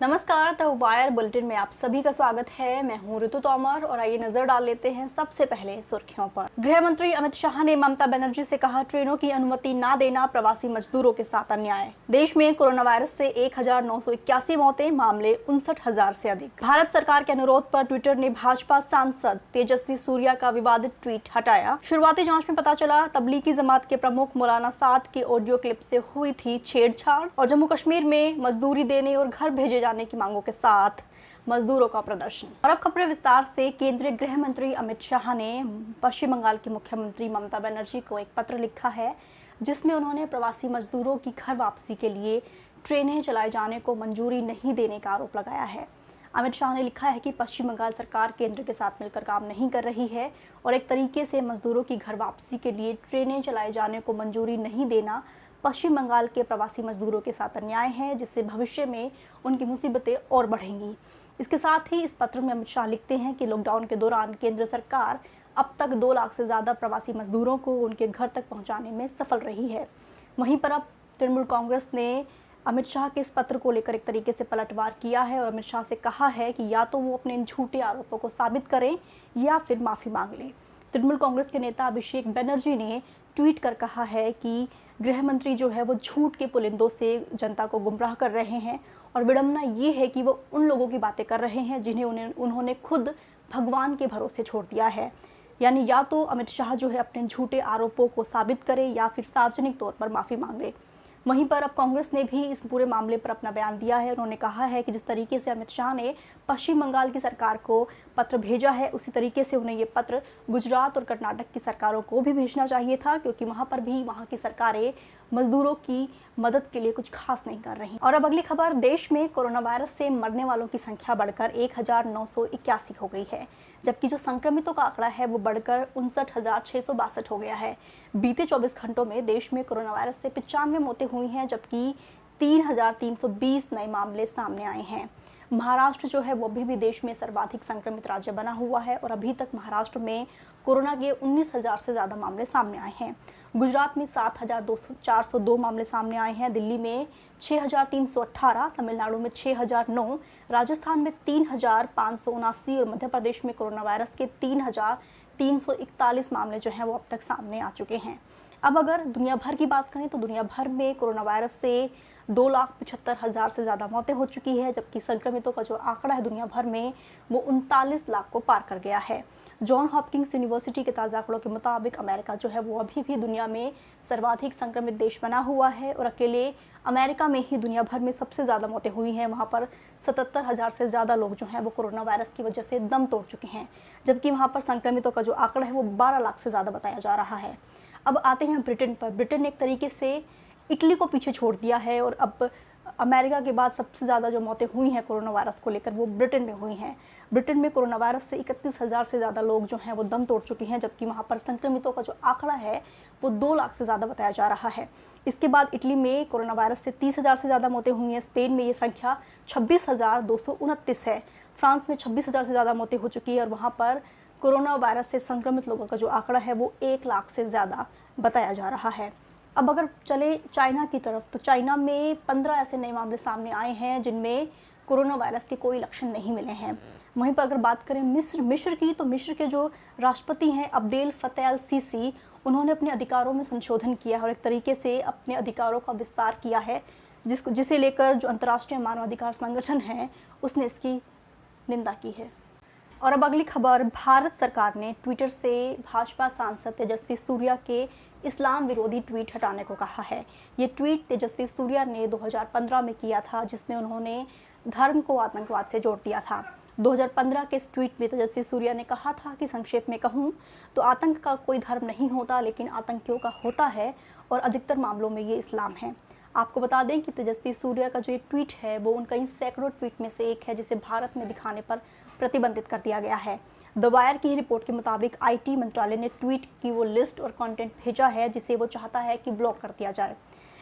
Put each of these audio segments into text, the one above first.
नमस्कार। The wire bulletin में आप सभी का स्वागत है। मैं हूं ऋतु तोमर और आइए नजर डाल लेते हैं सबसे पहले सुर्खियों पर। गृह मंत्री अमित शाह ने ममता बनर्जी से कहा, ट्रेनों की अनुमति ना देना प्रवासी मजदूरों के साथ अन्याय। देश में कोरोना वायरस से 1981 मौतें, मामले 59,000 से अधिक। भारत सरकार के अनुरोध पर ट्विटर ने भाजपा सांसद तेजस्वी सूर्या का विवादित ट्वीट हटाया। शुरुआती जांच में पता चला तबलीगी जमात के प्रमुख मौलाना साद के ऑडियो क्लिप से हुई थी छेड़छाड़। और जम्मू कश्मीर में मजदूरी देने और घर भेजे जाने की मांगों के साथ मजदूरों का प्रदर्शन। और अब खबरें विस्तार से। केंद्रीय गृह मंत्री अमित शाह ने पश्चिम बंगाल की मुख्यमंत्री ममता बनर्जी को एक पत्र लिखा है, जिसमें उन्होंने प्रवासी मजदूरों की घर वापसी के लिए ट्रेनें चलाए जाने को मंजूरी नहीं देने का आरोप लगाया है। अमित शाह ने लिखा है कि पश्चिम बंगाल सरकार केंद्र के साथ मिलकर काम नहीं कर रही है और एक तरीके से मजदूरों की घर वापसी के लिए ट्रेनें चलाए जाने को मंजूरी नहीं देना पश्चिम बंगाल के प्रवासी मजदूरों के साथ अन्याय है, जिससे भविष्य में उनकी मुसीबतें और बढ़ेंगी। इसके साथ ही इस पत्र में अमित शाह लिखते हैं कि लॉकडाउन के दौरान केंद्र सरकार अब तक 2 लाख से ज़्यादा प्रवासी मजदूरों को उनके घर तक पहुंचाने में सफल रही है। वहीं पर अब तृणमूल कांग्रेस ने अमित शाह के इस पत्र को लेकर एक तरीके से पलटवार किया है और अमित शाह से कहा है कि या तो वो अपने इन झूठे आरोपों को साबित करें या फिर माफ़ी मांग लें। तृणमूल कांग्रेस के नेता अभिषेक बनर्जी ने ट्वीट कर कहा है कि गृह मंत्री जो है वो झूठ के पुलिंदों से जनता को गुमराह कर रहे हैं और विडंबना ये है कि वो उन लोगों की बातें कर रहे हैं जिन्हें उन्होंने खुद भगवान के भरोसे छोड़ दिया है। यानी या तो अमित शाह जो है अपने झूठे आरोपों को साबित करे या फिर सार्वजनिक तौर पर माफ़ी मांगे। वहीं पर अब कांग्रेस ने भी इस पूरे मामले पर अपना बयान दिया है। उन्होंने कहा है कि जिस तरीके से अमित शाह ने पश्चिम बंगाल की सरकार को पत्र भेजा है, उसी तरीके से उन्हें ये पत्र गुजरात और कर्नाटक की सरकारों को भी भेजना चाहिए था, क्योंकि वहां पर भी वहां की सरकारें मजदूरों की मदद के लिए कुछ खास नहीं कर रही। और अब अगली खबर। देश में कोरोना वायरस से मरने वालों की संख्या बढ़कर 1981 हो गई है, जबकि जो संक्रमितों का आंकड़ा है वो बढ़कर 59,662 हो गया है। बीते 24 घंटों में देश में कोरोना वायरस से 95 मौतें हुई हैं, जबकि 3,320 नए मामले सामने आए हैं। महाराष्ट्र जो है वो अभी भी देश में सर्वाधिक संक्रमित राज्य बना हुआ है और अभी तक महाराष्ट्र में कोरोना के 19,000 से ज़्यादा मामले सामने आए हैं। गुजरात में 7,402 मामले सामने आए हैं, दिल्ली में 6,318, तमिलनाडु में 6,009, राजस्थान में 3,579 और मध्य प्रदेश में कोरोना वायरस के 3,341 मामले जो हैं वो अब तक सामने आ चुके हैं। अब अगर दुनिया भर की बात करें तो दुनिया भर में कोरोना वायरस से 2,75,000 से ज़्यादा मौतें हो चुकी है, जबकि संक्रमितों का जो आंकड़ा है दुनिया भर में वो 39 लाख को पार कर गया है। जॉन हॉपकिंस यूनिवर्सिटी के ताज़ा आंकड़ों के मुताबिक अमेरिका जो है वो अभी भी दुनिया में सर्वाधिक संक्रमित देश बना हुआ है और अकेले अमेरिका में ही दुनिया भर में सबसे ज़्यादा मौतें हुई हैं। वहाँ पर 77,000 से ज़्यादा लोग जो हैं वो कोरोना वायरस की वजह से दम तोड़ चुके हैं, जबकि वहाँ पर संक्रमितों का जो आंकड़ा है वो 12 लाख से ज़्यादा बताया जा रहा है। अब आते हैं ब्रिटेन पर। ब्रिटेन ने एक तरीके से इटली को पीछे छोड़ दिया है और अब अमेरिका के बाद सबसे ज़्यादा जो मौतें हुई हैं कोरोना वायरस को लेकर वो ब्रिटेन में हुई हैं। ब्रिटेन में कोरोना वायरस से 31,000 से ज़्यादा लोग जो हैं वो दम तोड़ चुके हैं, जबकि वहाँ पर संक्रमितों का जो आंकड़ा है वो 2 लाख से ज़्यादा बताया जा रहा है। इसके बाद इटली में कोरोना वायरस से 30,000 से ज़्यादा मौतें हुई हैं। स्पेन में ये संख्या 26,229 है। फ्रांस में 26,000 से ज़्यादा मौतें हो चुकी है और वहाँ पर कोरोना वायरस से संक्रमित लोगों का जो आंकड़ा है वो 1 लाख से ज़्यादा बताया जा रहा है। अब अगर चले चाइना की तरफ तो चाइना में 15 ऐसे नए मामले सामने आए हैं जिनमें कोरोना वायरस के कोई लक्षण नहीं मिले हैं। वहीं पर अगर बात करें मिस्र की तो मिस्र के जो राष्ट्रपति हैं अब्देल फतेह अल सीसी, उन्होंने अपने अधिकारों में संशोधन किया है और एक तरीके से अपने अधिकारों का विस्तार किया है, जिसे लेकर जो अंतर्राष्ट्रीय मानवाधिकार संगठन है उसने इसकी निंदा की है। और अब अगली खबर। भारत सरकार ने ट्विटर से भाजपा सांसद तेजस्वी सूर्या के इस्लाम विरोधी ट्वीट हटाने को कहा है। ये ट्वीट तेजस्वी सूर्या ने 2015 में किया था, जिसमें उन्होंने धर्म को आतंकवाद से जोड़ दिया था। 2015 के इस ट्वीट में तेजस्वी सूर्या ने कहा था कि संक्षेप में कहूँ तो आतंक का कोई धर्म नहीं होता, लेकिन आतंकियों का होता है और अधिकतर मामलों में ये इस्लाम है। आपको बता दें कि तेजस्वी सूर्या का जो ये ट्वीट है वो उनका इन सैकड़ों ट्वीट में से एक है, जिसे भारत में दिखाने पर प्रतिबंधित कर दिया गया है। द वायर की रिपोर्ट के मुताबिक आईटी मंत्रालय ने ट्वीट की वो लिस्ट और कंटेंट भेजा है जिसे वो चाहता है कि ब्लॉक कर दिया जाए।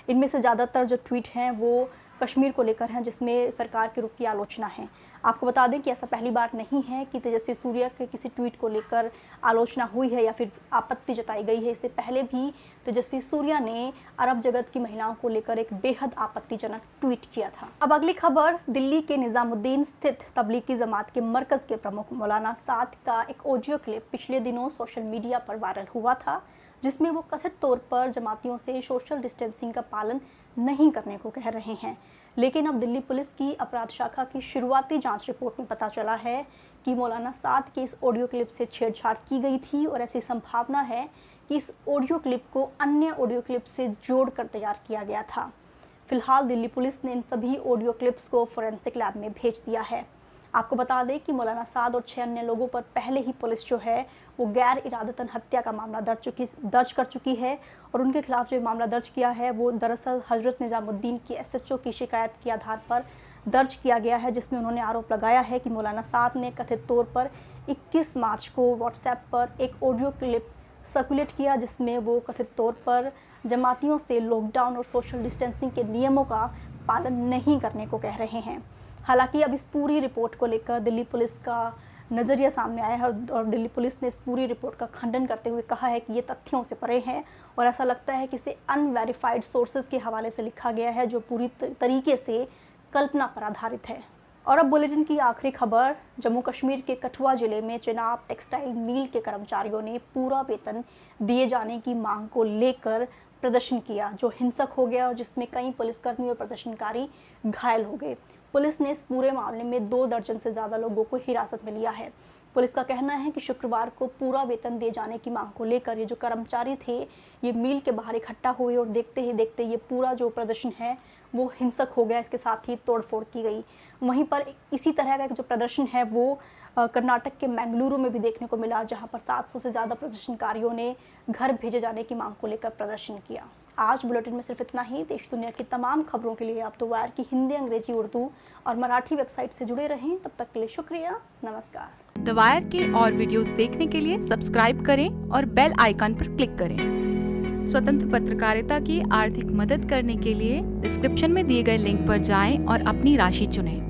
इनमें से ज़्यादातर जो ट्वीट हैं वो कश्मीर को लेकर हैं, जिसमें सरकार के रुख की आलोचना है। आपको बता दें कि ऐसा पहली बार नहीं है कि तेजस्वी सूर्या के किसी ट्वीट को लेकर आलोचना हुई है या फिर आपत्ति जताई गई है। इससे पहले भी तेजस्वी सूर्या ने अरब जगत की महिलाओं को लेकर एक बेहद आपत्तिजनक ट्वीट किया था। अब अगली खबर, दिल्ली के निजामुद्दीन स्थित तबलीगी जमात के मरकज के प्रमुख मौलाना साद का एक ऑडियो क्लिप पिछले दिनों सोशल मीडिया पर वायरल हुआ था, जिसमें वो कथित तौर पर जमातियों से सोशल डिस्टेंसिंग का पालन नहीं करने को कह रहे हैं। लेकिन अब दिल्ली पुलिस की अपराध शाखा की शुरुआती जांच रिपोर्ट में पता चला है कि मौलाना साद के इस ऑडियो क्लिप से छेड़छाड़ की गई थी और ऐसी संभावना है कि इस ऑडियो क्लिप को अन्य ऑडियो क्लिप से जोड़कर तैयार किया गया था। फिलहाल दिल्ली पुलिस ने इन सभी ऑडियो क्लिप्स को फोरेंसिक लैब में भेज दिया है। आपको बता दें कि मौलाना साद और 6 अन्य लोगों पर पहले ही पुलिस जो है वो गैर इरादतन हत्या का मामला दर्ज कर चुकी है और उनके खिलाफ जो मामला दर्ज किया है वो दरअसल हजरत निजामुद्दीन की SHO की शिकायत के आधार पर दर्ज किया गया है, जिसमें उन्होंने आरोप लगाया है कि मौलाना साद ने कथित तौर पर 21 मार्च को व्हाट्सएप पर एक ऑडियो क्लिप सर्कुलेट किया, जिसमें वो कथित तौर पर जमातियों से लॉकडाउन और सोशल डिस्टेंसिंग के नियमों का पालन नहीं करने को कह रहे हैं। हालांकि अब इस पूरी रिपोर्ट को लेकर दिल्ली पुलिस का नज़रिया सामने आया है और दिल्ली पुलिस ने इस पूरी रिपोर्ट का खंडन करते हुए कहा है कि ये तथ्यों से परे है और ऐसा लगता है कि इसे अनवेरिफाइड सोर्सेज के हवाले से लिखा गया है, जो पूरी तरीके से कल्पना पर आधारित है। और अब बुलेटिन की आखिरी खबर, जम्मू कश्मीर के कठुआ जिले में चिनाब टेक्सटाइल मिल के कर्मचारियों ने पूरा वेतन दिए जाने की मांग को लेकर प्रदर्शन किया, जो हिंसक हो गया और जिसमें कई पुलिसकर्मी और प्रदर्शनकारी घायल हो गए। पुलिस ने इस पूरे मामले में 2 दर्जन से ज़्यादा लोगों को हिरासत में लिया है। पुलिस का कहना है कि शुक्रवार को पूरा वेतन दिए जाने की मांग को लेकर ये जो कर्मचारी थे ये मिल के बाहर इकट्ठा हुए और देखते ही देखते ये पूरा जो प्रदर्शन है वो हिंसक हो गया। इसके साथ ही तोड़फोड़ की गई। वहीं पर इसी तरह का जो प्रदर्शन है वो कर्नाटक के मैंगलुरु में भी देखने को मिला, जहां पर 700 से ज़्यादा प्रदर्शनकारियों ने घर भेजे जाने की मांग को लेकर प्रदर्शन किया। आज बुलेटिन में सिर्फ इतना ही। देश दुनिया की तमाम खबरों के लिए आप द वायर की हिंदी, अंग्रेजी, उर्दू और मराठी वेबसाइट से जुड़े रहें। तब तक के लिए शुक्रिया, नमस्कार। द वायर के और वीडियोस देखने के लिए सब्सक्राइब करें और बेल आइकन पर क्लिक करें। स्वतंत्र पत्रकारिता की आर्थिक मदद करने के लिए डिस्क्रिप्शन में दिए गए लिंक पर जाएं और अपनी राशि चुनें।